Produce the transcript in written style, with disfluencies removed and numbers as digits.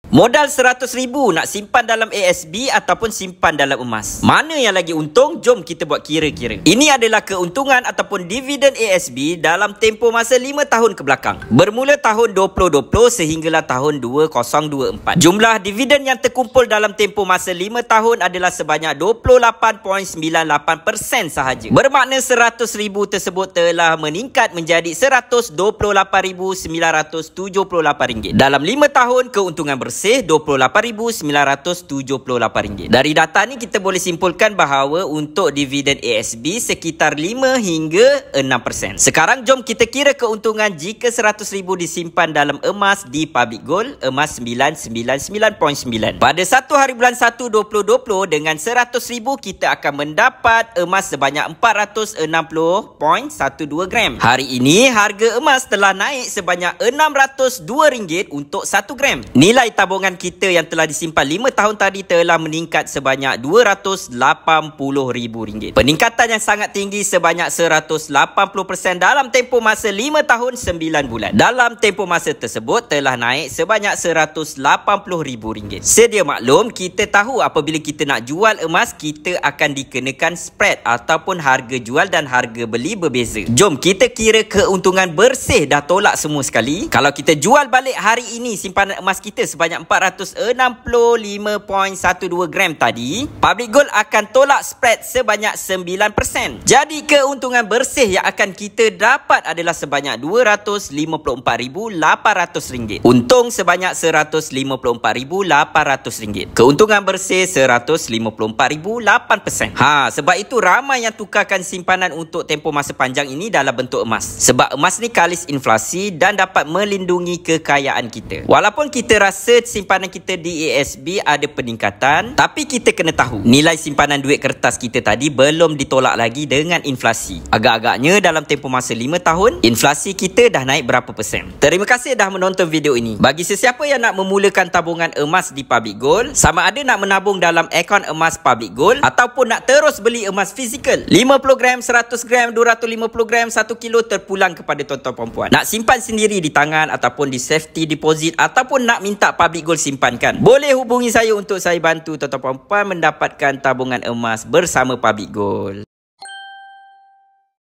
Modal RM100,000 nak simpan dalam ASB ataupun simpan dalam emas. Mana yang lagi untung? Jom kita buat kira-kira. Ini adalah keuntungan ataupun dividen ASB dalam tempoh masa 5 tahun ke belakang. Bermula tahun 2020 sehinggalah tahun 2024. Jumlah dividen yang terkumpul dalam tempoh masa 5 tahun adalah sebanyak 28.98% sahaja. Bermakna RM100,000 tersebut telah meningkat menjadi RM128,978. Dalam 5 tahun keuntungan bersih RM28,978. Dari data ni kita boleh simpulkan bahawa untuk dividen ASB sekitar 5 hingga 6%. Sekarang jom kita kira keuntungan jika RM100,000 disimpan dalam emas di Public Gold, emas 999.9. Pada 1 hari bulan 1 2020 dengan RM100,000 kita akan mendapat emas sebanyak 460.12 gram. Hari ini harga emas telah naik sebanyak RM602 untuk 1 gram. Nilai tabungan kita yang telah disimpan 5 tahun tadi telah meningkat sebanyak RM280,000. Peningkatan yang sangat tinggi sebanyak 180% dalam tempoh masa 5 tahun 9 bulan. Dalam tempoh masa tersebut telah naik sebanyak RM180,000. Sedia maklum, kita tahu apabila kita nak jual emas, kita akan dikenakan spread ataupun harga jual dan harga beli berbeza. Jom kita kira keuntungan bersih dah tolak semua sekali. Kalau kita jual balik hari ini simpanan emas kita sebanyak 465.12 gram tadi, Public Gold akan tolak spread sebanyak 9%. Jadi keuntungan bersih yang akan kita dapat adalah sebanyak RM254,800. Untung sebanyak RM154,800. Keuntungan bersih RM154,008%. Sebab itu ramai yang tukarkan simpanan untuk tempoh masa panjang ini dalam bentuk emas. Sebab emas ni kalis inflasi dan dapat melindungi kekayaan kita. Walaupun kita rasa simpanan kita di ASB ada peningkatan, tapi kita kena tahu nilai simpanan duit kertas kita tadi belum ditolak lagi dengan inflasi. Agak-agaknya dalam tempoh masa 5 tahun, inflasi kita dah naik berapa persen. Terima kasih dah menonton video ini. Bagi sesiapa yang nak memulakan tabungan emas di Public Gold, sama ada nak menabung dalam akaun emas Public Gold ataupun nak terus beli emas fizikal 50 gram, 100 gram, 250 gram, 1 kilo terpulang kepada tuan-tuan perempuan. Nak simpan sendiri di tangan ataupun di safety deposit ataupun nak minta Public Gold simpankan, boleh hubungi saya untuk saya bantu tuan-tuan perempuan mendapatkan tabungan emas bersama Public Gold.